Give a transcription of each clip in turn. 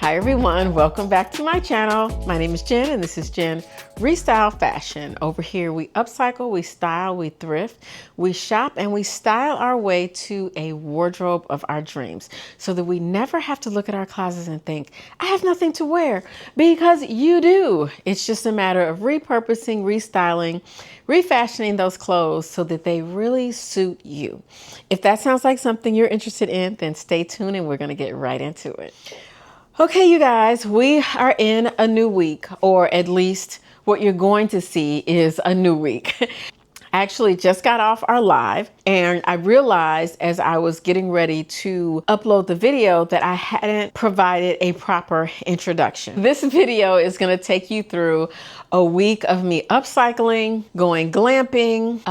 Hi everyone, welcome back to my channel. My name is Jen and this is Jen Restyle Fashion. Over here we upcycle, we style, we thrift, we shop, and we style our way to a wardrobe of our dreams so that we never have to look at our closets and think, I have nothing to wear, because you do. It's just a matter of repurposing, restyling, refashioning those clothes so that they really suit you. If that sounds like something you're interested in, then stay tuned and we're going to get right into it. Okay, you guys, we are in a new week, or at least what you're going to see is a new week. I actually just got off our live and I realized as I was getting ready to upload the video that I hadn't provided a proper introduction. This video is going to take you through a week of me upcycling, going glamping,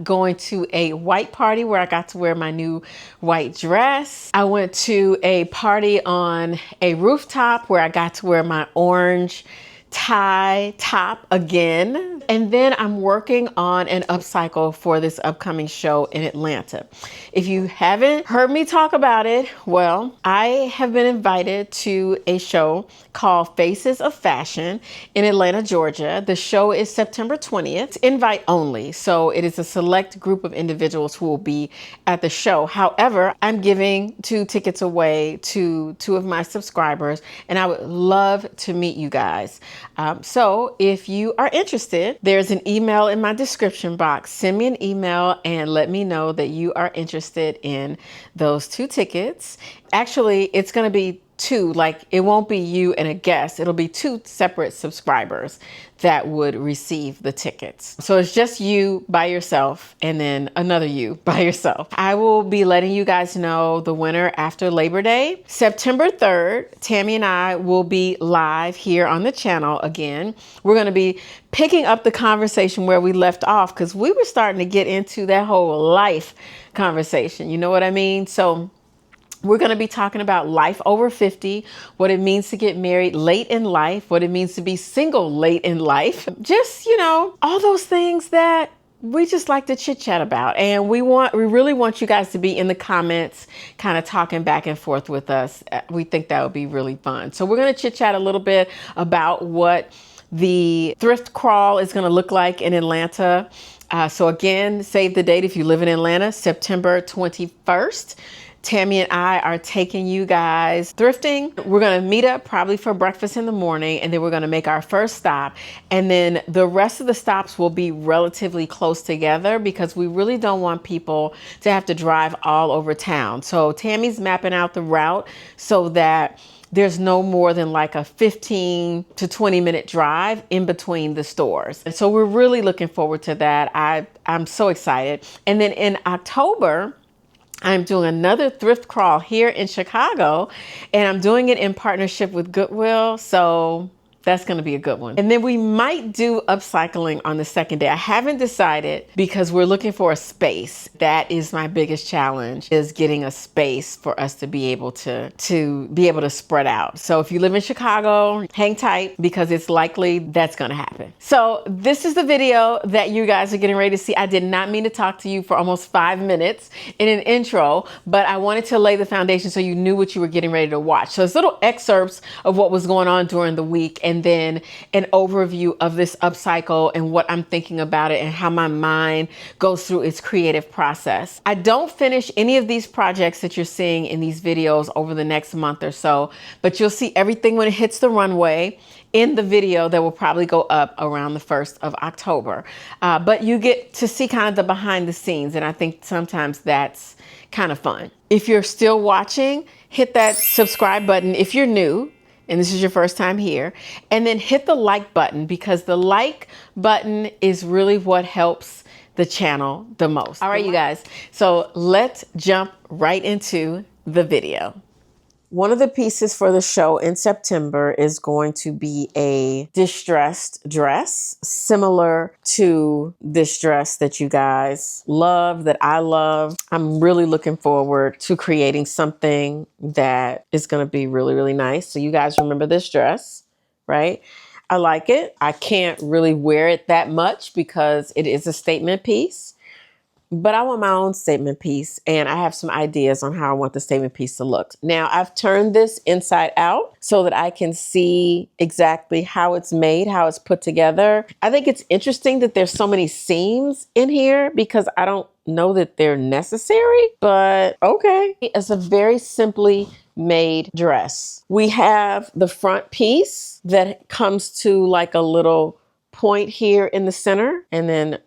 going to a white party where I got to wear my new white dress. I went to a party on a rooftop where I got to wear my orange tie top again. And then I'm working on an upcycle for this upcoming show in Atlanta. If you haven't heard me talk about it, well, I have been invited to a show called Faces of Fashion in Atlanta, Georgia. The show is September 20th, invite only. So it is a select group of individuals who will be at the show. However, I'm giving 2 tickets away to 2 of my subscribers, and I would love to meet you guys. So if you are interested, there's an email in my description box. Send me an email and let me know that you are interested in those 2 tickets. Actually, it's going to be 2, like it won't be you and a guest. It'll be 2 separate subscribers that would receive the tickets. So it's just you by yourself and then another you by yourself. I will be letting you guys know the winner after Labor Day. September 3rd, Tammy and I will be live here on the channel again. We're going to be picking up the conversation where we left off because we were starting to get into that whole life conversation. You know what I mean? So we're going to be talking about life over 50, what it means to get married late in life, what it means to be single late in life. Just, you know, all those things that we just like to chit chat about. And we really want you guys to be in the comments, kind of talking back and forth with us. We think that would be really fun. So we're going to chit chat a little bit about what the thrift crawl is going to look like in Atlanta. So again, save the date if you live in Atlanta, September 21st. Tammy and I are taking you guys thrifting. We're going to meet up probably for breakfast in the morning, and then we're going to make our first stop. And then the rest of the stops will be relatively close together because we really don't want people to have to drive all over town. So Tammy's mapping out the route so that there's no more than like a 15 to 20 minute drive in between the stores. And so we're really looking forward to that. I'm so excited. And then in October, I'm doing another thrift crawl here in Chicago, and I'm doing it in partnership with Goodwill. So that's going to be a good one. And then we might do upcycling on the second day. I haven't decided because we're looking for a space. That is my biggest challenge, is getting a space for us to be able to spread out. So if you live in Chicago, hang tight because it's likely that's going to happen. So this is the video that you guys are getting ready to see. I did not mean to talk to you for almost 5 minutes in an intro, but I wanted to lay the foundation so you knew what you were getting ready to watch. So it's little excerpts of what was going on during the week, and then an overview of this upcycle and what I'm thinking about it and how my mind goes through its creative process. I don't finish any of these projects that you're seeing in these videos over the next month or so, but you'll see everything when it hits the runway in the video that will probably go up around the 1st of October. But you get to see kind of the behind the scenes, and I think sometimes that's kind of fun. If you're still watching, hit that subscribe button if you're new and this is your first time here, and then hit the like button because the like button is really what helps the channel the most. All right, you guys, so let's jump right into the video. One of the pieces for the show in September is going to be a distressed dress, similar to this dress that you guys love, that I love. I'm really looking forward to creating something that is going to be really, really nice. So you guys remember this dress, right? I like it. I can't really wear it that much because it is a statement piece. but I want my own statement piece, and I have some ideas on how I want the statement piece to look. Now, I've turned this inside out so that I can see exactly how it's made, how it's put together. I think it's interesting that there's so many seams in here because I don't know that they're necessary, but okay. It's a very simply made dress. We have the front piece that comes to like a little point here in the center and then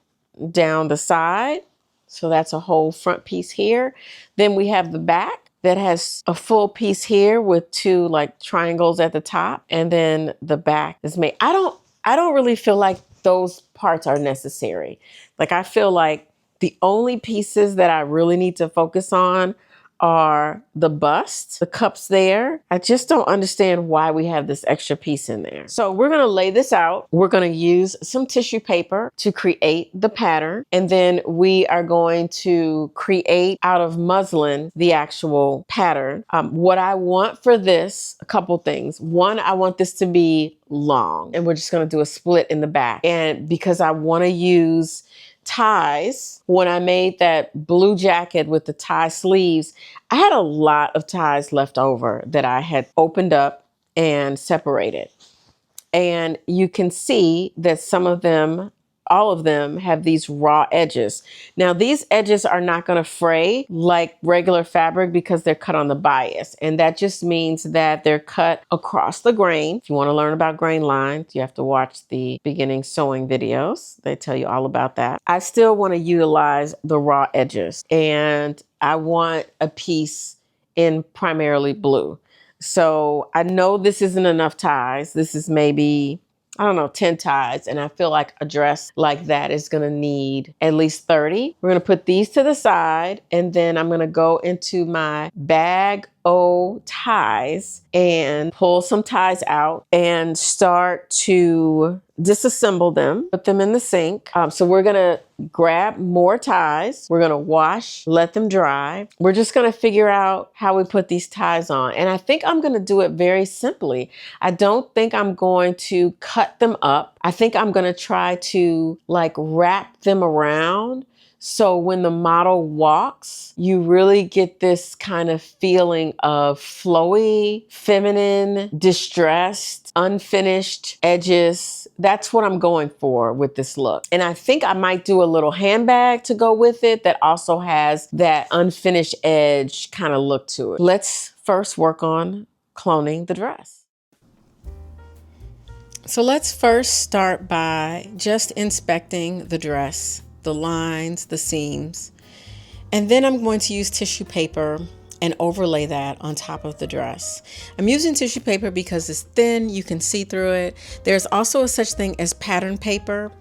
down the side. So that's a whole front piece here. Then we have the back that has a full piece here with two like triangles at the top. And then the back is made. I don't really feel like those parts are necessary. Like I feel like the only pieces that I really need to focus on are the bust, the cups there. I just don't understand why we have this extra piece in there. So we're gonna lay this out. We're gonna use some tissue paper to create the pattern. And then we are going to create out of muslin the actual pattern. What I want for this, a couple things. One, I want this to be long, and we're just gonna do a split in the back. And because I wanna use ties, when I made that blue jacket with the tie sleeves, I had a lot of ties left over that I had opened up and separated. And you can see that some of them, all of them have these raw edges. Now these edges are not going to fray like regular fabric because they're cut on the bias. And that just means that they're cut across the grain. If you want to learn about grain lines, you have to watch the beginning sewing videos. They tell you all about that. I still want to utilize the raw edges, and I want a piece in primarily blue. So I know this isn't enough ties. This is maybe, I don't know, 10 ties. And I feel like a dress like that is going to need at least 30. We're going to put these to the side, and then I'm going to go into my bag O ties and pull some ties out and start to disassemble them, put them in the sink. So we're going to grab more ties. We're going to wash, let them dry. We're just going to figure out how we put these ties on. And I think I'm going to do it very simply. I don't think I'm going to cut them up. I think I'm going to try to like wrap them around. So when the model walks, you really get this kind of feeling of flowy, feminine, distressed, unfinished edges. That's what I'm going for with this look. And I think I might do a little handbag to go with it that also has that unfinished edge kind of look to it. Let's first work on cloning the dress. So let's first start by just inspecting the dress, the lines, the seams, and then I'm going to use tissue paper and overlay that on top of the dress. I'm using tissue paper because it's thin, you can see through it. There's also a such thing as pattern paper.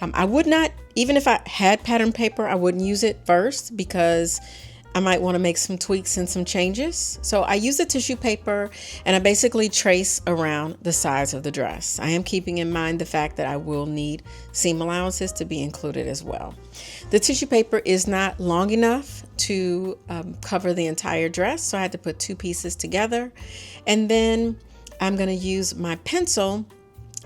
I would not, even if I had pattern paper, I wouldn't use it first because I might want to make some tweaks and some changes. So I use the tissue paper and I basically trace around the sides of the dress. I am keeping in mind the fact that I will need seam allowances to be included as well. The tissue paper is not long enough to cover the entire dress, so I had to put two pieces together. And then I'm going to use my pencil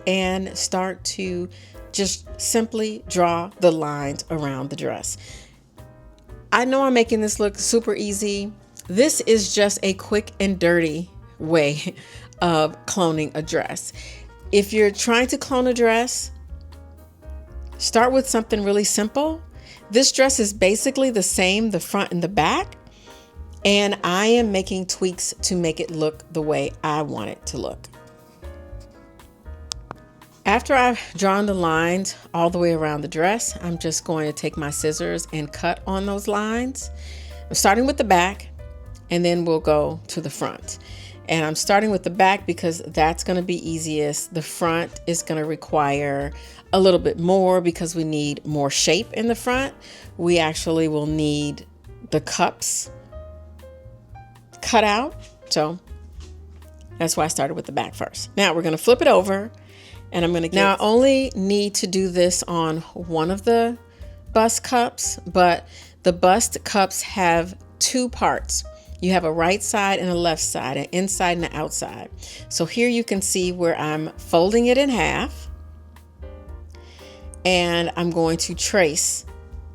and start to just simply draw the lines around the dress. I know I'm making this look super easy. This is just a quick and dirty way of cloning a dress. If you're trying to clone a dress, start with something really simple. This dress is basically the same, the front and the back, and I am making tweaks to make it look the way I want it to look. After I've drawn the lines all the way around the dress, I'm just going to take my scissors and cut on those lines. I'm starting with the back, and then we'll go to the front. And I'm starting with the back because that's going to be easiest. The front is going to require a little bit more because we need more shape in the front. We actually will need the cups cut out. So that's why I started with the back first. Now we're going to flip it over. And I'm going to now I only need to do this on one of the bust cups, but the bust cups have two parts. You have a right side and a left side, an inside and an outside. So here you can see where I'm folding it in half, and I'm going to trace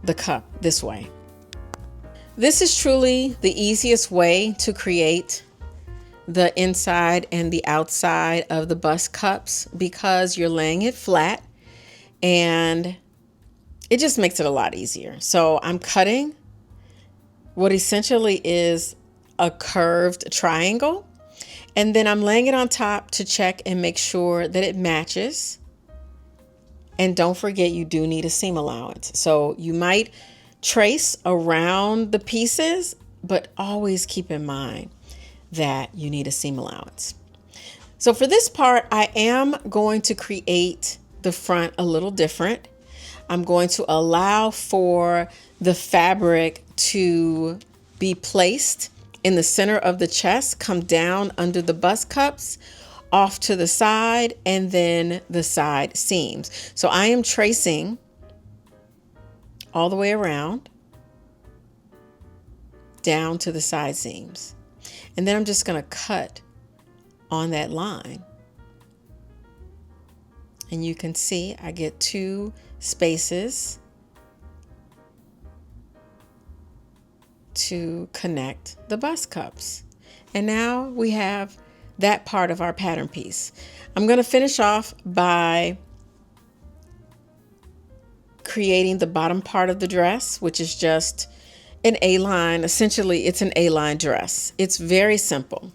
the cup this way. This is truly the easiest way to create the inside and the outside of the bust cups because you're laying it flat and it just makes it a lot easier. So I'm cutting what essentially is a curved triangle, and then I'm laying it on top to check and make sure that it matches. And don't forget, you do need a seam allowance. So you might trace around the pieces, but always keep in mind that you need a seam allowance. So for this part, I am going to create the front a little different. I'm going to allow for the fabric to be placed in the center of the chest, come down under the bust cups, off to the side, and then the side seams. So I am tracing all the way around down to the side seams. And then I'm just going to cut on that line. And you can see I get 2 spaces to connect the bust cups. And now we have that part of our pattern piece. I'm going to finish off by creating the bottom part of the dress, which is just an A-line. Essentially, it's an A-line dress. It's very simple.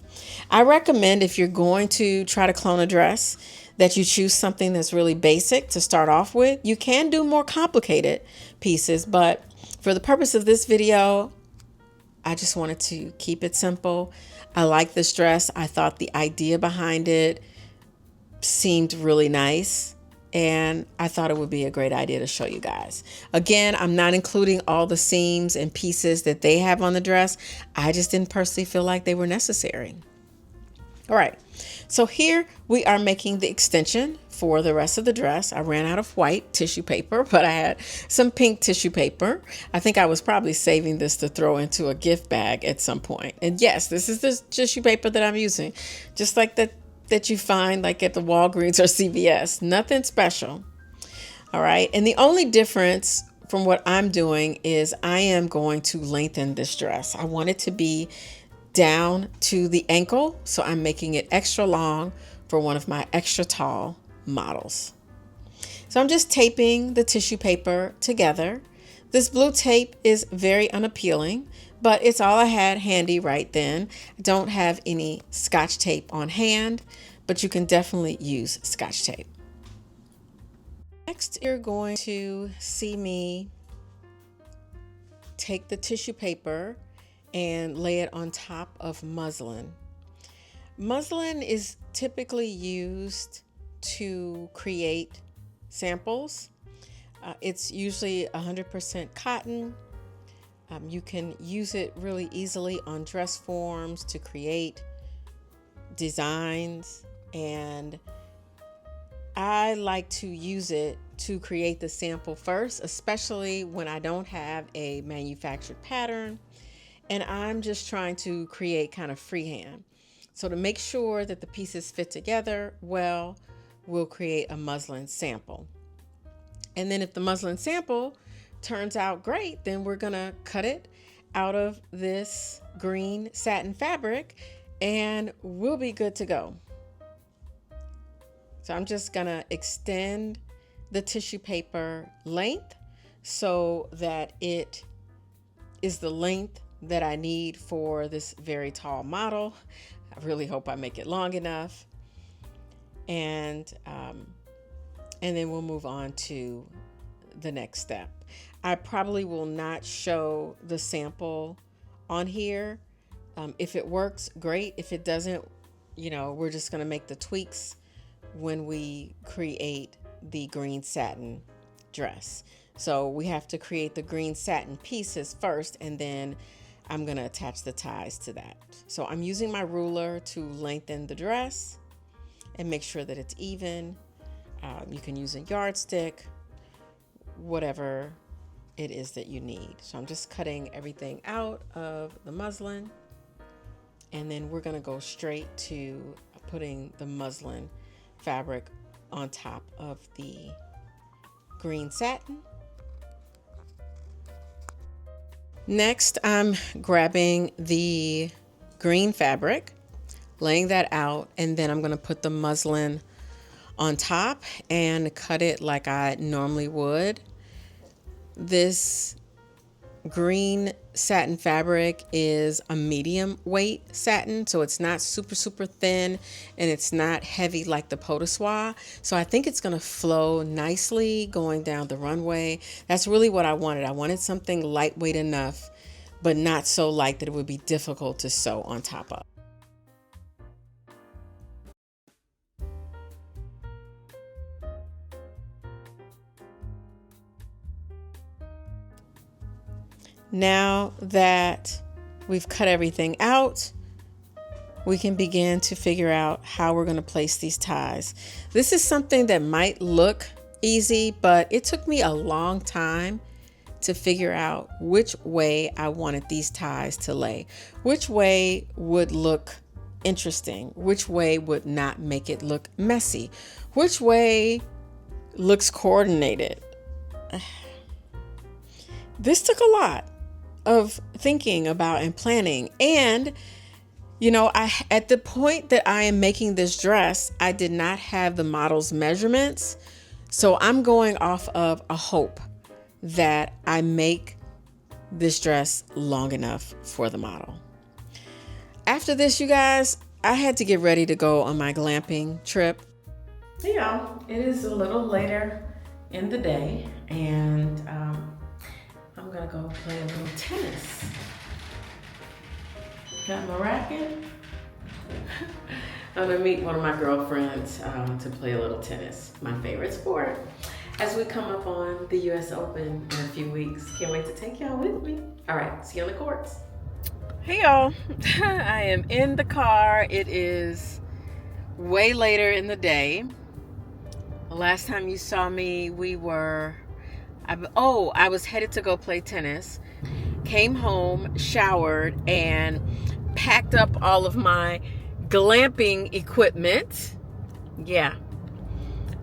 I recommend, if you're going to try to clone a dress, that you choose something that's really basic to start off with. You can do more complicated pieces, but for the purpose of this video, I just wanted to keep it simple. I like this dress. I thought the idea behind it seemed really nice, and I thought it would be a great idea to show you guys. Again, I'm not including all the seams and pieces that they have on the dress. I just didn't personally feel like they were necessary. All right, so here we are making the extension for the rest of the dress. I ran out of white tissue paper, but I had some pink tissue paper. I think I was probably saving this to throw into a gift bag at some point. And yes, this is the tissue paper that I'm using, just like that you find like at the Walgreens or CVS. Nothing special. All right, and the only difference from what I'm doing is I am going to lengthen this dress. I want it to be down to the ankle, so I'm making it extra long for one of my extra tall models. So I'm just taping the tissue paper together. This blue tape is very unappealing, but it's all I had handy right then. I don't have any Scotch tape on hand, but you can definitely use Scotch tape. Next, you're going to see me take the tissue paper and lay it on top of muslin. Muslin is typically used to create samples. It's usually 100% cotton. You can use it really easily on dress forms to create designs, and I like to use it to create the sample first, especially when I don't have a manufactured pattern and I'm just trying to create kind of freehand. So to make sure that the pieces fit together well, we'll create a muslin sample. And then if the muslin sample turns out great, then we're gonna cut it out of this green satin fabric and we'll be good to go. So I'm just gonna extend the tissue paper length so that it is the length that I need for this very tall model. I really hope I make it long enough. And then we'll move on to the next step. I probably will not show the sample on here. If it works, great. If it doesn't, we're just gonna make the tweaks when we create the green satin dress. So we have to create the green satin pieces first, and then I'm going to attach the ties to that. So I'm using my ruler to lengthen the dress and make sure that it's even. You can use a yardstick, whatever it is that you need. So I'm just cutting everything out of the muslin, and then we're going to go straight to putting the muslin fabric on top of the green satin. Next, I'm grabbing the green fabric, laying that out, and then I'm going to put the muslin on top and cut it like I normally would. This green satin fabric is a medium weight satin, so it's not super thin and it's not heavy like the pot de soie. So I think it's going to flow nicely going down the runway. That's really what I wanted. I wanted something lightweight enough, but not so light that it would be difficult to sew on top of. Now that we've cut everything out, we can begin to figure out how we're going to place these ties. This is something that might look easy, but it took me a long time to figure out which way I wanted these ties to lay, which way would look interesting, which way would not make it look messy, which way looks coordinated. This took a lot of thinking about and planning. And, you know, at the point that I am making this dress, I did not have the model's measurements. So I'm going off of a hope that I make this dress long enough for the model. After this, you guys, I had to get ready to go on my glamping trip. You know, it is a little later in the day, and I'm gonna go play a little tennis. Got my racket. I'm gonna meet one of my girlfriends to play a little tennis, my favorite sport, as we come up on the US Open in a few weeks. Can't wait to take y'all with me. All right, see you on the courts. Hey y'all, I am in the car. It is way later in the day. The last time you saw me, I was headed to go play tennis, came home, showered, and packed up all of my glamping equipment. Yeah.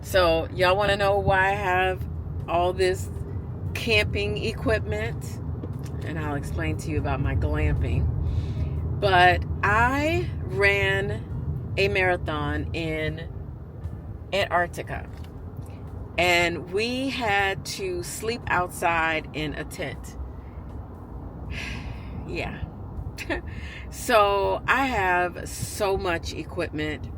So y'all want to know why I have all this camping equipment? And I'll explain to you about my glamping. But I ran a marathon in Antarctica. And we had to sleep outside in a tent. Yeah. So I have so much equipment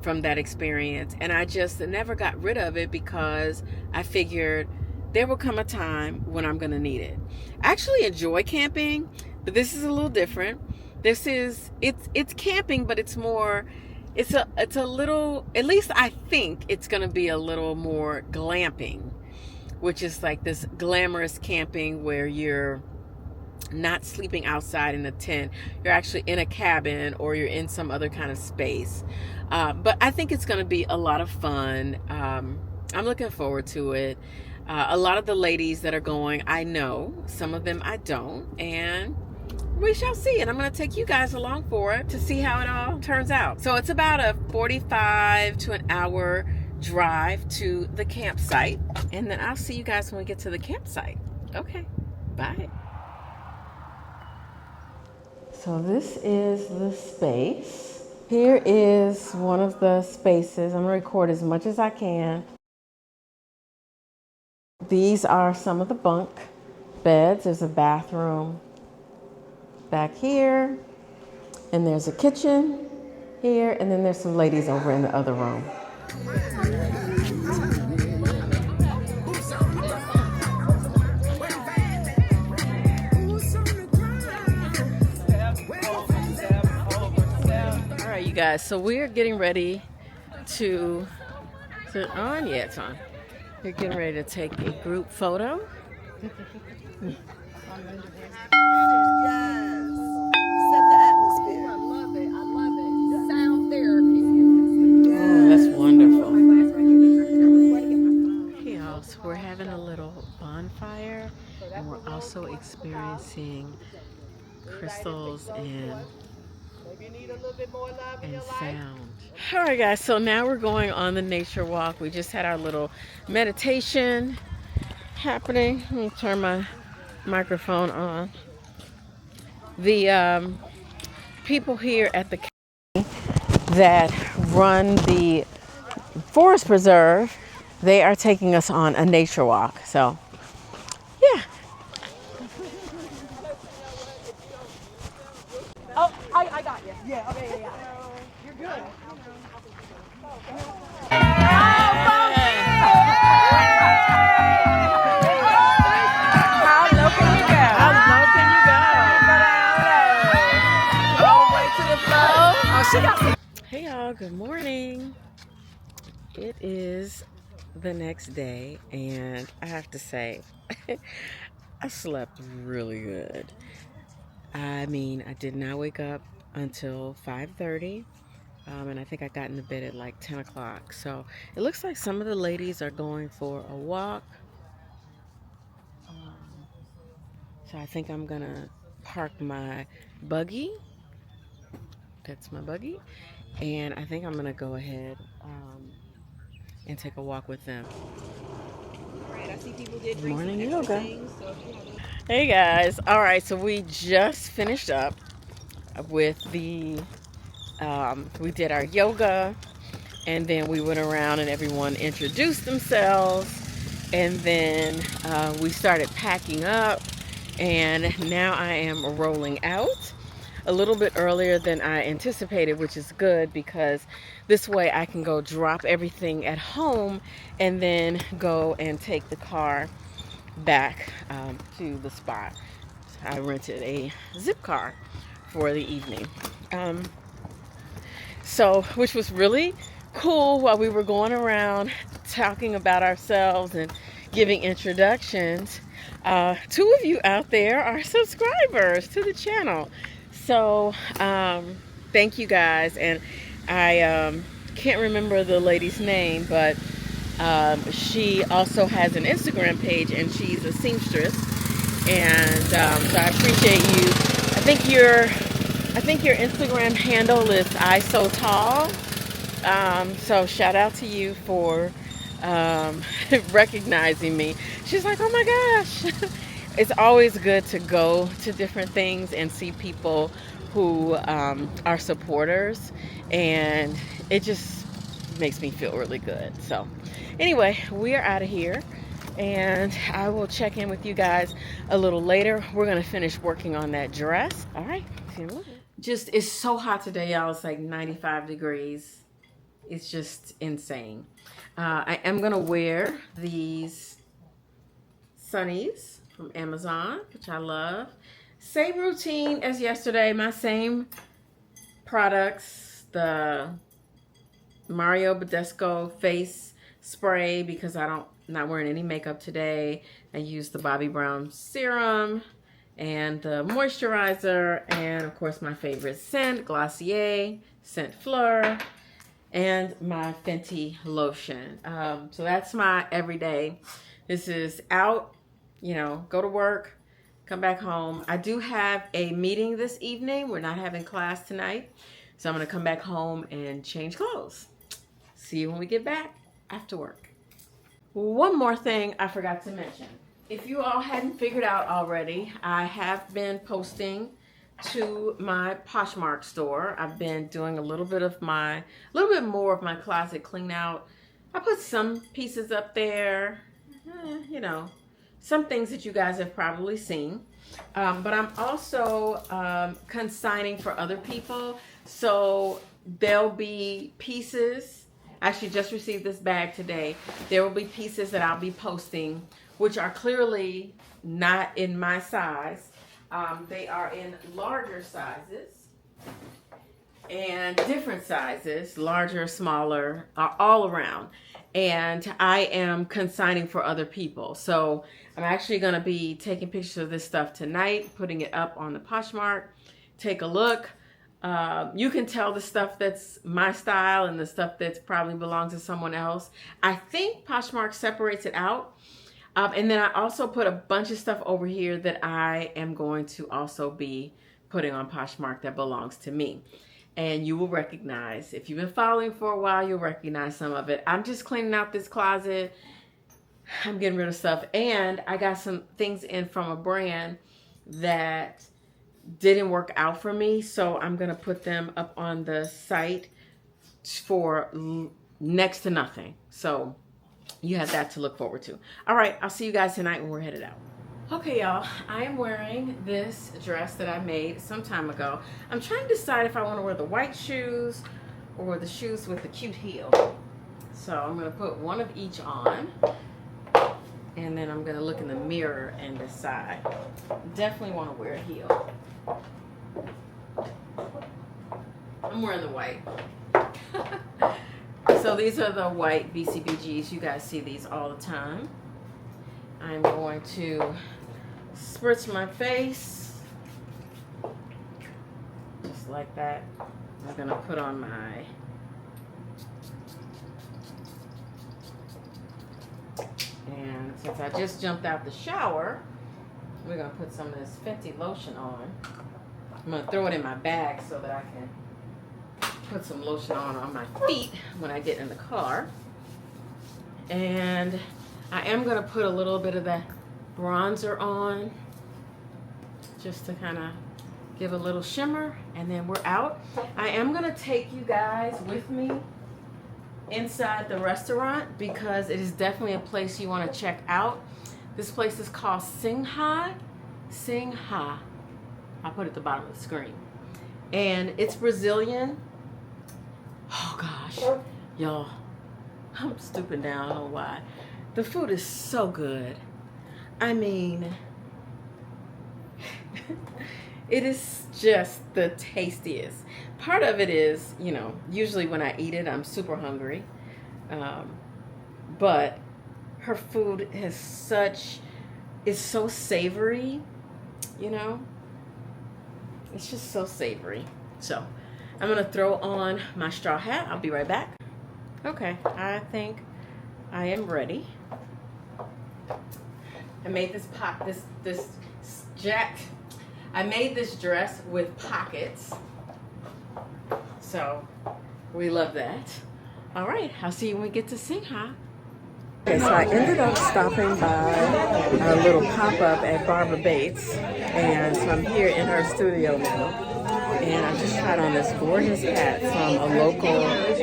from that experience, and I just never got rid of it because I figured there will come a time when I'm going to need it. I actually enjoy camping, but this is a little different. It's camping, but it's a little, at least I think it's going to be a little more glamping, which is like this glamorous camping where you're not sleeping outside in a tent. You're actually in a cabin or you're in some other kind of space. But I think it's going to be a lot of fun. I'm looking forward to it. A lot of the ladies that are going, I know. Some of them I don't. And we shall see. And I'm going to take you guys along for it to see how it all turns out. So it's about a 45 to an hour drive to the campsite. And then I'll see you guys when we get to the campsite. Okay, bye. So this is the space. Here is one of the spaces. I'm gonna record as much as I can. These are some of the bunk beds. There's a bathroom back here, and there's a kitchen here, and then there's some ladies over in the other room. You guys, so we're getting ready to on? Yeah, it's on. We're getting ready to take a group photo. Yes. Set the atmosphere. I love it. I love it. Sound therapy. Oh, that's wonderful. Hey, y'all, so we're having a little bonfire, and we're also experiencing crystals and sound. All right, guys, so now we're going on the nature walk. We just had our little meditation happening. Let me turn my microphone on. The people here at the that run the forest preserve, they are taking us on a nature walk. So, yeah. Oh, I got you. Yeah, okay, yeah, yeah. You're good. How low can you go? How low can you go? All the way to the floor. Oh, she got some. Hey y'all, good morning. It is the next day, and I have to say, I slept really good. I mean, I did not wake up until 5:30, and I think I got into bed at like 10 o'clock. So it looks like some of the ladies are going for a walk. So I think I'm gonna park my buggy. That's my buggy. And I think I'm gonna go ahead and take a walk with them. Right, I see people did drink Morning some extra yoga. things. So if you have Hey guys. All right, so we just finished up with we did our yoga, and then we went around and everyone introduced themselves, and then we started packing up, and now I am rolling out a little bit earlier than I anticipated, which is good because this way I can go drop everything at home and then go and take the car back to the spot. I rented a zip car for the evening. Um, so, which was really cool while we were going around talking about ourselves and giving introductions. Two of you out there are subscribers to the channel. So, thank you guys. And I can't remember the lady's name, but she also has an Instagram page, and she's a seamstress. And so I appreciate you. I think your Instagram handle is I So Tall. So shout out to you for recognizing me. She's like, oh my gosh. It's always good to go to different things and see people who are supporters, and it just makes me feel really good. So anyway, we are out of here, and I will check in with you guys a little later. We're gonna finish working on that dress. All right, see you in a little bit. Just, it's so hot today, y'all. It's like 95 degrees. It's just insane. I am gonna wear these sunnies from Amazon, which I love. Same routine as yesterday. My same products. The Mario Badescu face spray because I'm not wearing any makeup today. I use the Bobbi Brown serum and the moisturizer, and of course my favorite scent, Glossier Scent Fleur, and my Fenty lotion. So that's my everyday. This is out, you know, go to work, come back home. I do have a meeting this evening. We're not having class tonight. So I'm gonna come back home and change clothes. See you when we get back after work. One more thing I forgot to mention. If you all hadn't figured out already, I have been posting to my Poshmark store. I've been doing a little bit more of my closet clean out. I put some pieces up there, you know, some things that you guys have probably seen. But I'm also consigning for other people. So there'll be pieces. I actually just received this bag today. There will be pieces that I'll be posting, which are clearly not in my size. They are in larger sizes and different sizes, larger, smaller, all around. And I am consigning for other people. So I'm actually going to be taking pictures of this stuff tonight, putting it up on the Poshmark. Take a look. You can tell the stuff that's my style and the stuff that probably belongs to someone else. I think Poshmark separates it out. And then I also put a bunch of stuff over here that I am going to also be putting on Poshmark that belongs to me. And you will recognize, if you've been following for a while, you'll recognize some of it. I'm just cleaning out this closet. I'm getting rid of stuff. And I got some things in from a brand that didn't work out for me, so I'm gonna put them up on the site for next to nothing. So you have that to look forward to. All right, I'll see you guys tonight when we're headed out. Okay, y'all, I am wearing this dress that I made some time ago. I'm trying to decide if I want to wear the white shoes or the shoes with the cute heel. So I'm gonna put one of each on, and then I'm gonna look in the mirror and decide. Definitely want to wear a heel. I'm wearing the white. So these are the white BCBGs. You guys see these all the time. I'm going to spritz my face just like that. I'm going to put on my and since I just jumped out the shower, we're going to put some of this Fenty lotion on. I'm going to throw it in my bag so that I can put some lotion on my feet when I get in the car. And I am going to put a little bit of that bronzer on just to kind of give a little shimmer, and then we're out. I am going to take you guys with me inside the restaurant because it is definitely a place you want to check out. This place is called Sinhá. Sinhá. I'll put it at the bottom of the screen. And it's Brazilian. Oh gosh, y'all, I'm stooping down, I don't know why. The food is so good. I mean, it is just the tastiest. Part of it is, you know, usually when I eat it, I'm super hungry. But her food is so savory, you know? It's just so savory. So I'm gonna throw on my straw hat. I'll be right back. Okay, I think I am ready. I made I made this dress with pockets. So we love that. All right, I'll see you when we get to Sinhá. Okay, so I ended up stopping by a little pop-up at Barbara Bates, and so I'm here in her studio now. And I just tried on this gorgeous hat from a local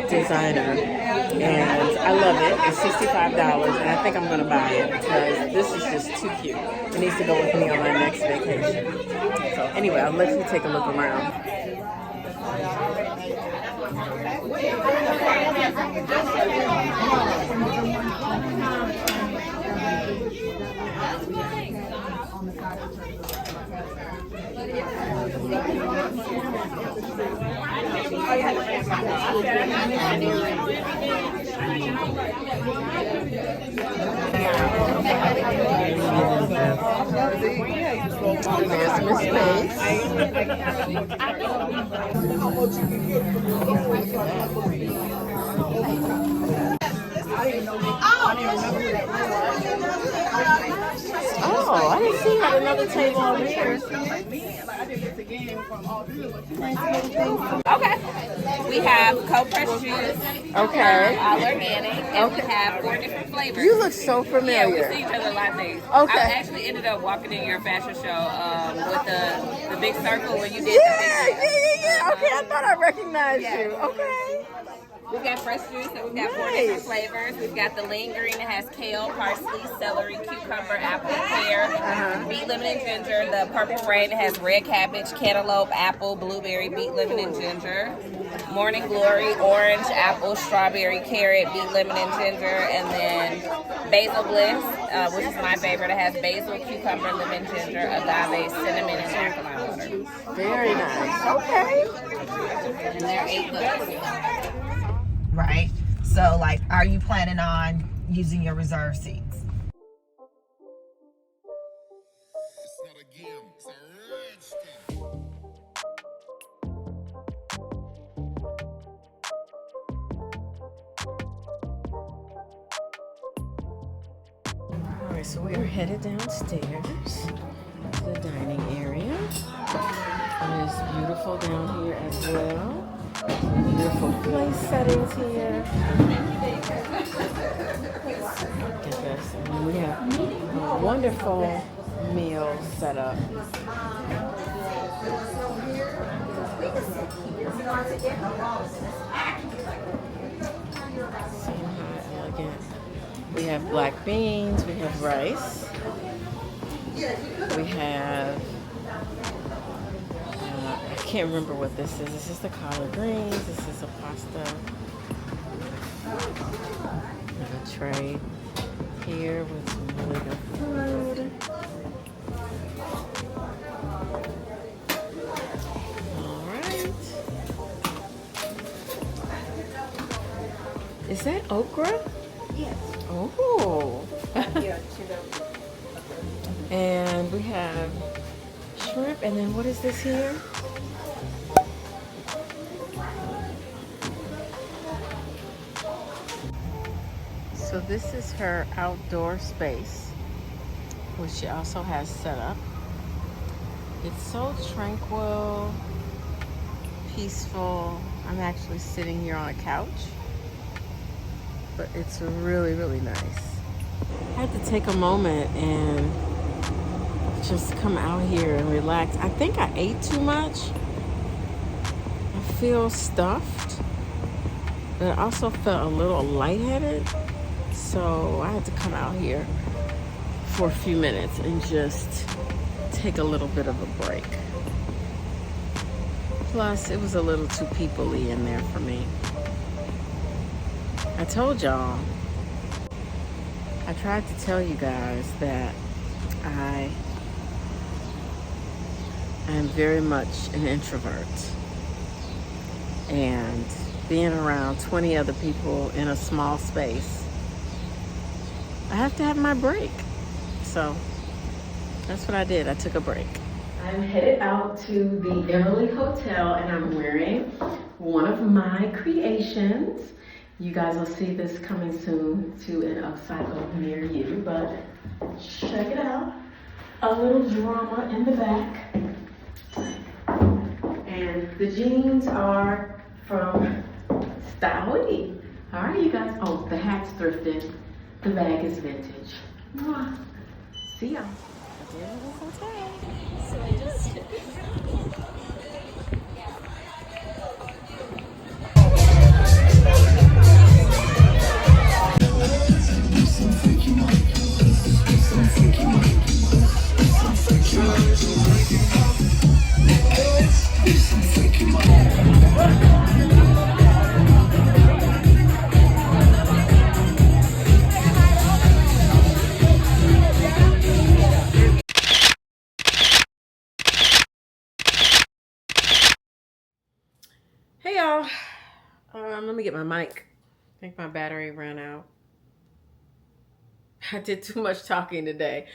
designer, and I love it. It's $65, and I think I'm gonna buy it because this is just too cute. It needs to go with me on my next vacation. So anyway, I'll let you take a look around. There's Miss Bates. Oh, I didn't see you had another table over here. Okay. We have cold pressed juice. Okay. All organic. And we have 4 different flavors. You look so Yeah, familiar. we see each other a lot of things. Okay. I actually ended up walking in your fashion show with the big circle when you did Yeah. Okay, I thought I recognized you. Okay. We got fresh juice, so we've got 4 different flavors. We've got the lean green that has kale, parsley, celery, cucumber, apple, pear, beet, lemon, and ginger. The purple rain that has red cabbage, cantaloupe, apple, blueberry, beet, lemon, and ginger. Morning glory, orange, apple, strawberry, carrot, beet, lemon, and ginger. And then basil bliss, which is my favorite. It has basil, cucumber, lemon, ginger, agave, cinnamon, and alkaline water. Very nice. Okay. And they're $8. Right. So, like, are you planning on using your reserve seats? It's not a game, it's a rich thing. All right, so we are headed downstairs to the dining area. It is beautiful down here as well. Beautiful place settings here. Look at this. And we have a wonderful meal setup. Sinhá elegant. We have black beans, we have rice, we have, I can't remember what this is. This is the collard greens, this is a pasta. We have a tray here with some really good food. All right. Is that okra? Yes. Oh. And we have shrimp, and then what is this here? So this is her outdoor space, which she also has set up. It's so tranquil, peaceful. I'm actually sitting here on a couch, but it's really, really nice. I had to take a moment and just come out here and relax. I think I ate too much. I feel stuffed, but I also felt a little lightheaded. So I had to come out here for a few minutes and just take a little bit of a break. Plus, it was a little too people-y in there for me. I told y'all, I tried to tell you guys that I am very much an introvert. And being around 20 other people in a small space, I have to have my break. So that's what I did. I took a break. I'm headed out to the Emily Hotel and I'm wearing one of my creations. You guys will see this coming soon to an Upcycled near you, but check it out. A little drama in the back. And the jeans are from Style. All right, you guys. Oh, the hat's thrifted. The bag is vintage. Mwah. See y'all. So I just Hey y'all. Let me get my mic. I think my battery ran out. I did too much talking today.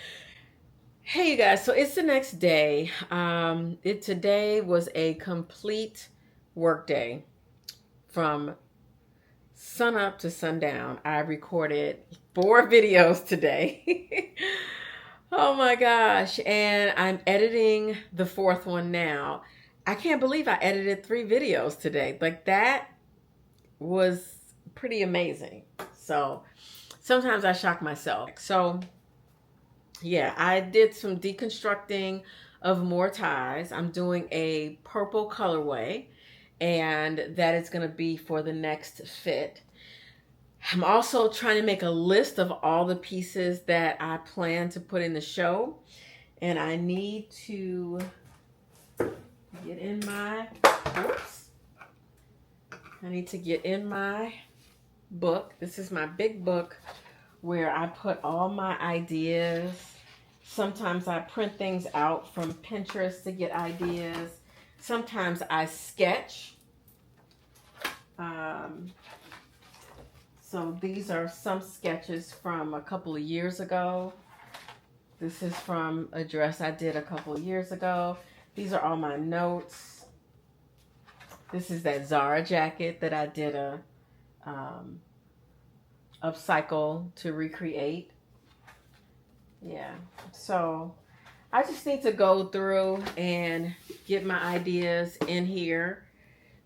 Hey you guys, so it's the next day. Today was a complete work day from sun up to sundown. I recorded 4 videos today. Oh my gosh, and I'm editing the 4th one now. I can't believe I edited 3 videos today. Like, that was pretty amazing. So sometimes I shock myself. So yeah, I did some deconstructing of more ties. I'm doing a purple colorway, and that is going to be for the next fit. I'm also trying to make a list of all the pieces that I plan to put in the show, and I need to get in my, oops, I need to get in my book. This is my big book where I put all my ideas. Sometimes I print things out from Pinterest to get ideas. Sometimes I sketch. So these are some sketches from a couple of years ago. This is from a dress I did a couple of years ago. These are all my notes. This is that Zara jacket that I did a upcycle to recreate. Yeah, so I just need to go through and get my ideas in here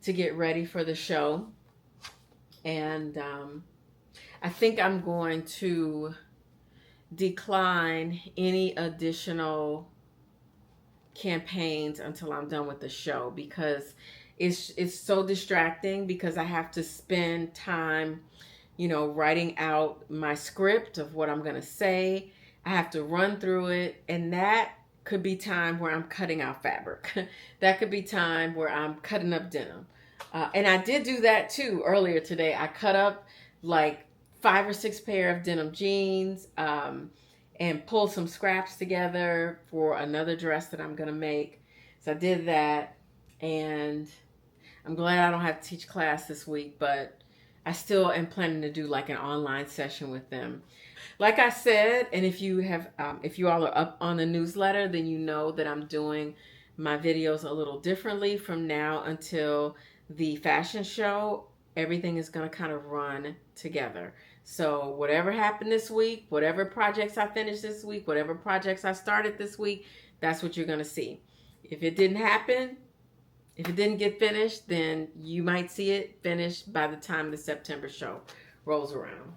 to get ready for the show. And I think I'm going to decline any additional campaigns until I'm done with the show, because it's so distracting, because I have to spend time, you know, writing out my script of what I'm going to say. I have to run through it, and that could be time where I'm cutting out fabric. That could be time where I'm cutting up denim. And I did do that too earlier today. I cut up like 5 or 6 pair of denim jeans, and pulled some scraps together for another dress that I'm gonna make. So I did that, and I'm glad I don't have to teach class this week, but I still am planning to do like an online session with them. Like I said, and if you all are up on the newsletter, then you know that I'm doing my videos a little differently from now until the fashion show. Everything is going to kind of run together. So whatever happened this week, whatever projects I finished this week, whatever projects I started this week, that's what you're going to see. If it didn't happen, if it didn't get finished, then you might see it finished by the time the September show rolls around.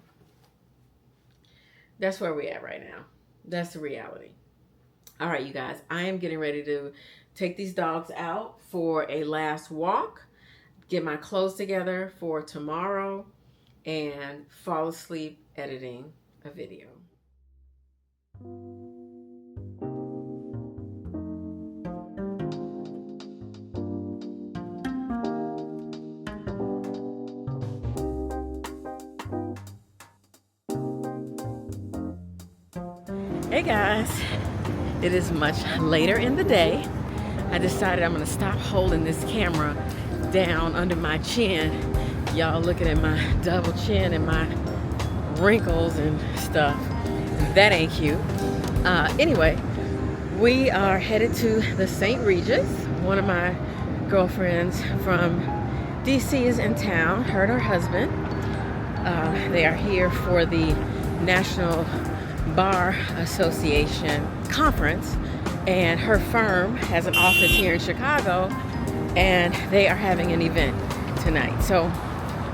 That's where we're at right now. That's the reality. All right, you guys, I am getting ready to take these dogs out for a last walk, get my clothes together for tomorrow, and fall asleep editing a video. Hey guys, it is much later in the day. I decided I'm gonna stop holding this camera down under my chin. Y'all looking at my double chin and my wrinkles and stuff. That ain't cute. Anyway, we are headed to the St. Regis. One of my girlfriends from DC is in town, her and her husband. They are here for the National Bar Association conference, and her firm has an office here in Chicago, and they are having an event tonight. So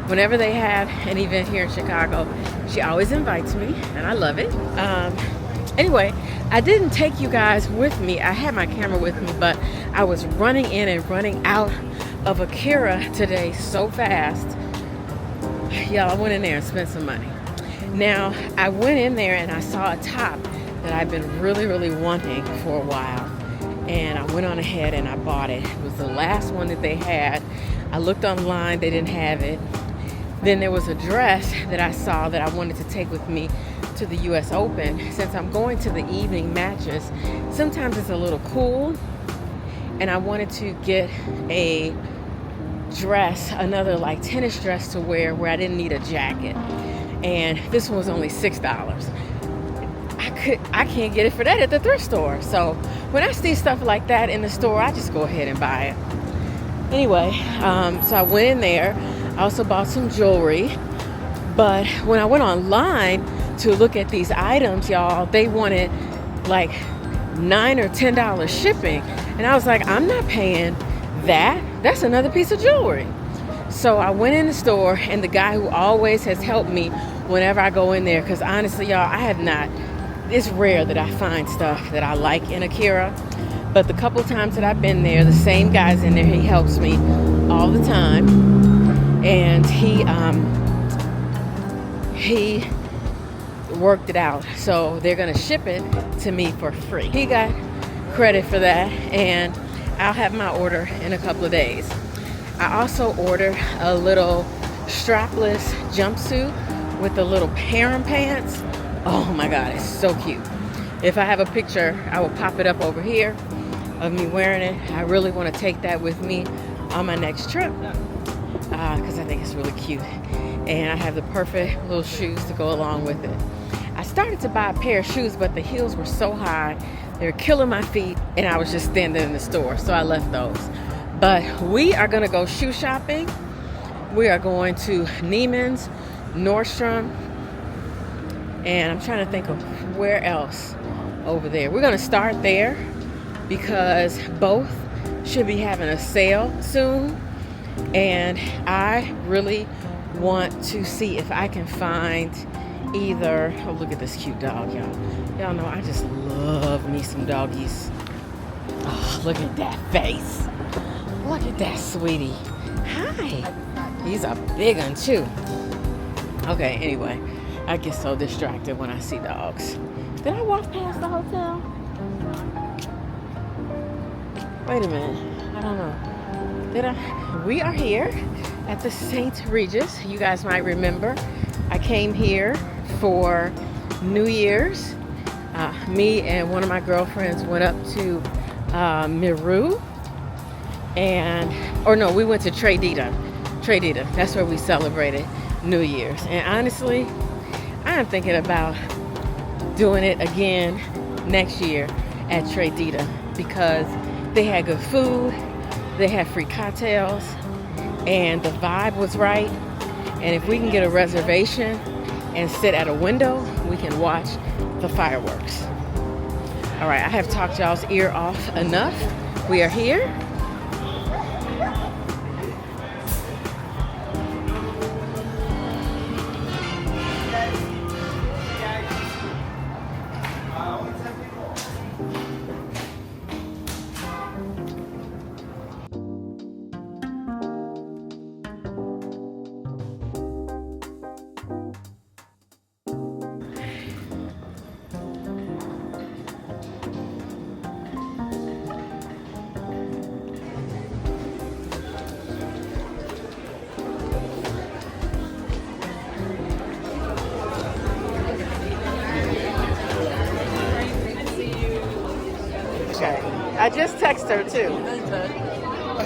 whenever they have an event here in Chicago, she always invites me, and I love it. Anyway, I didn't take you guys with me. I had my camera with me, but I was running in and running out of Akira today so fast. Y'all, I went in there and spent some money. Now, I went in there and I saw a top that I've been really, really wanting for a while. And I went on ahead and I bought it. It was the last one that they had. I looked online, they didn't have it. Then there was a dress that I saw that I wanted to take with me to the US Open. Since I'm going to the evening matches, sometimes it's a little cool. And I wanted to get a dress, another like tennis dress to wear where I didn't need a jacket. And this one was only $6. I can't get it for that at the thrift store. So when I see stuff like that in the store, I just go ahead and buy it. Anyway, so I went in there. I also bought some jewelry. But when I went online to look at these items, y'all, they wanted like $9 or $10 shipping. And I was like, I'm not paying that. That's another piece of jewelry. So I went in the store, and the guy who always has helped me whenever I go in there, because honestly, y'all, I have not, it's rare that I find stuff that I like in Akira, but the couple times that I've been there, the same guy's in there. He helps me all the time, and he worked it out, so they're gonna ship it to me for free. He got credit for that, and I'll have my order in a couple of days. I also ordered a little strapless jumpsuit with the little harem pants. Oh my God, it's so cute. If I have a picture, I will pop it up over here of me wearing it. I really want to take that with me on my next trip because I think it's really cute. And I have the perfect little shoes to go along with it. I started to buy a pair of shoes, but the heels were so high, they were killing my feet, and I was just standing in the store, so I left those. But we are gonna go shoe shopping. We are going to Neiman's, Nordstrom, and I'm trying to think of where else over there. We're gonna start there because both should be having a sale soon, and I really want to see if I can find either, oh, look at this cute dog, y'all. Y'all know I just love me some doggies. Oh, look at that face. Look at that sweetie. Hi. He's a big one too. Okay, anyway, I get so distracted when I see dogs. Did I walk past the hotel? Wait a minute. I don't know. Did I? We are here at the St. Regis. You guys might remember I came here for New Year's. Me and one of my girlfriends went up to Miru, we went to Tradita. That's where we celebrated New Year's. And honestly, I'm thinking about doing it again next year at Tradita because they had good food, they had free cocktails, and the vibe was right. And if we can get a reservation and sit at a window, we can watch the fireworks. All right, I have talked y'all's ear off enough. We are here. I just texted her too.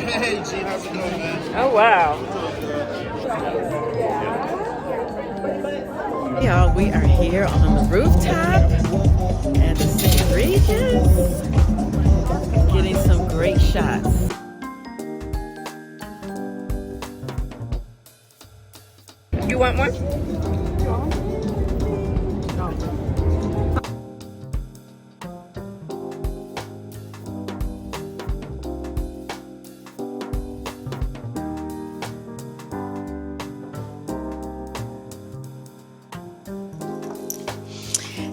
Hey, G, how's it going, man? Oh wow. Y'all, we are here on the rooftop at the St. Regis, getting some great shots. You want one?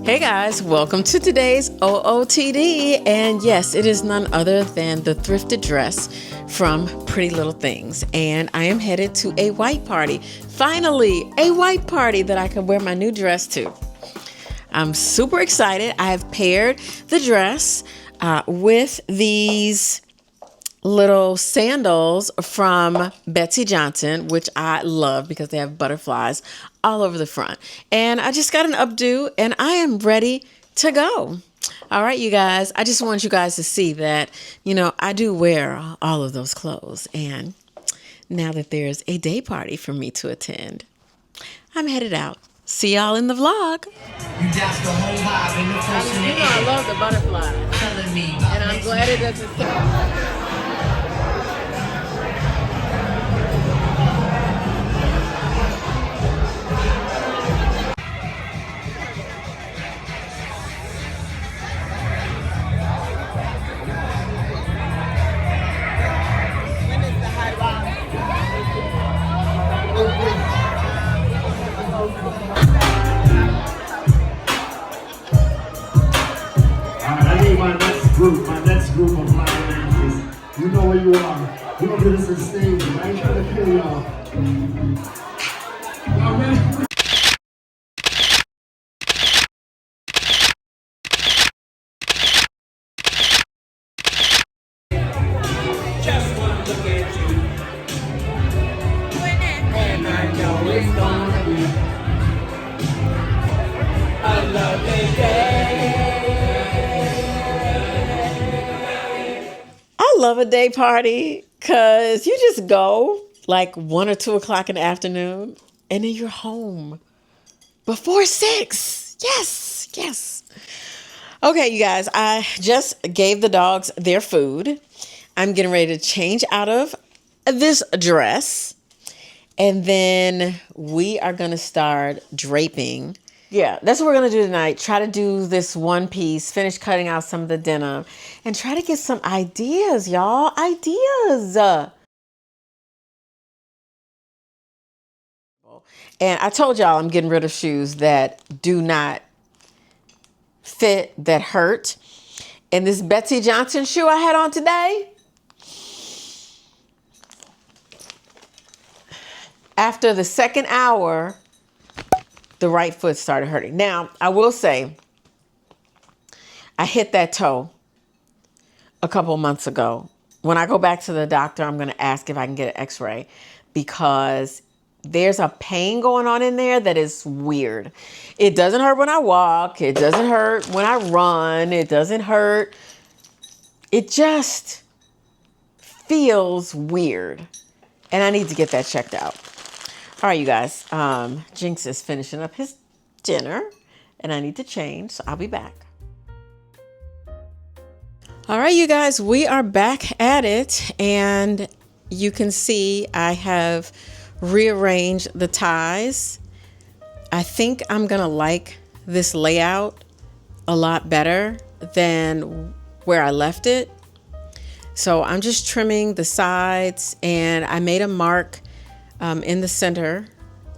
Hey guys, welcome to today's OOTD, and yes, it is none other than the thrifted dress from Pretty Little Things, and I am headed to a white party. Finally, a white party that I can wear my new dress to. I'm super excited. I have paired the dress with these little sandals from Betsy Johnson, which I love because they have butterflies all over the front. And I just got an updo and I am ready to go. All right, you guys, I just want you guys to see that, you know, I do wear all of those clothes. And now that there's a day party for me to attend, I'm headed out. See y'all in the vlog. You doused the whole vibe in the first You know I love the butterflies. telling me. And I'm glad it doesn't stop. My next group of line managers. You know where you are. We're gonna do this in stages. I ain't trying to kill y'all. Y'all ready? Just one look at you. And I know it's gonna be a lovely day. I love a day party because you just go like 1 or 2 o'clock in the afternoon and then you're home before 6. Yes. Okay, you guys, I just gave the dogs their food. I'm getting ready to change out of this dress. And then we are going to start draping. Yeah, that's what we're going to do tonight. Try to do this one piece, finish cutting out some of the denim, and try to get some ideas, y'all. Ideas. And I told y'all I'm getting rid of shoes that do not fit, that hurt. And this Betsy Johnson shoe I had on today, after the second hour, the right foot started hurting. Now, I will say, I hit that toe a couple months ago. When I go back to the doctor, I'm going to ask if I can get an x-ray, because there's a pain going on in there that is weird. It doesn't hurt when I walk. It doesn't hurt when I run. It doesn't hurt. It just feels weird. And I need to get that checked out. All right, you guys. Jinx is finishing up his dinner and I need to change, so I'll be back. All right, you guys, we are back at it, and you can see I have rearranged the ties. I think I'm gonna like this layout a lot better than where I left it. So I'm just trimming the sides, and I made a mark in the center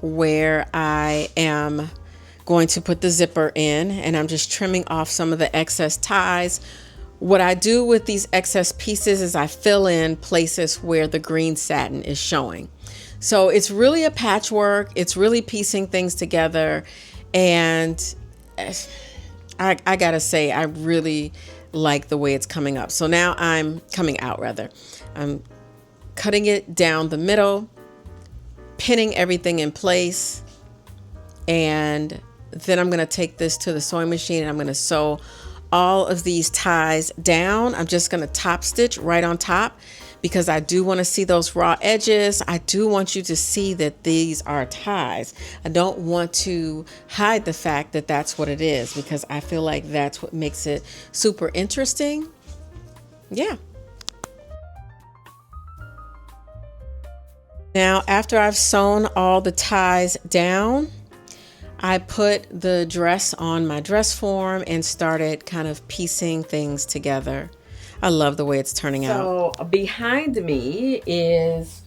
where I am going to put the zipper in, and I'm just trimming off some of the excess ties. What I do with these excess pieces is I fill in places where the green satin is showing. So it's really a patchwork. It's really piecing things together. And I gotta say, I really like the way it's coming up. So now I'm coming out rather. I'm cutting it down the middle, pinning everything in place. And then I'm gonna take this to the sewing machine and I'm gonna sew all of these ties down. I'm just gonna top stitch right on top because I do want to see those raw edges. I do want you to see that these are ties. I don't want to hide the fact that that's what it is, because I feel like that's what makes it super interesting. Yeah. Now, after I've sewn all the ties down, I put the dress on my dress form and started kind of piecing things together. I love the way it's turning out. So behind me is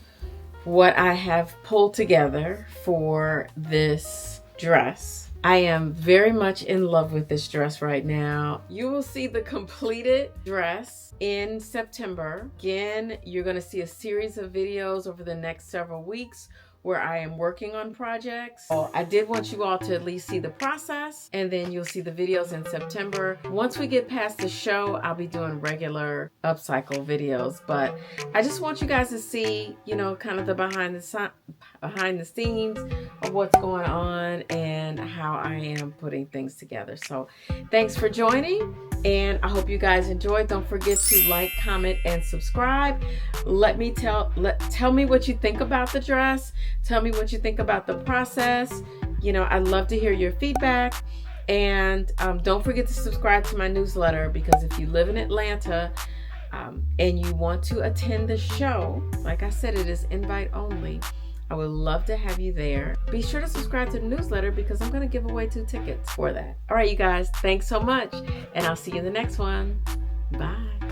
what I have pulled together for this dress. I am very much in love with this dress right now. You will see the completed dress in September. Again, you're going to see a series of videos over the next several weeks where I am working on projects. So I did want you all to at least see the process, and then you'll see the videos in September. Once we get past the show, I'll be doing regular upcycle videos, but I just want you guys to see, you know, kind of the behind the scenes of what's going on and how I am putting things together. So thanks for joining, and I hope you guys enjoyed. Don't forget to like, comment, and subscribe. Tell me what you think about the dress. Tell me what you think about the process. You know, I'd love to hear your feedback. And don't forget to subscribe to my newsletter, because if you live in Atlanta and you want to attend the show, like I said, it is invite only. I would love to have you there. Be sure to subscribe to the newsletter because I'm going to give away 2 tickets for that. All right, you guys, thanks so much. And I'll see you in the next one. Bye.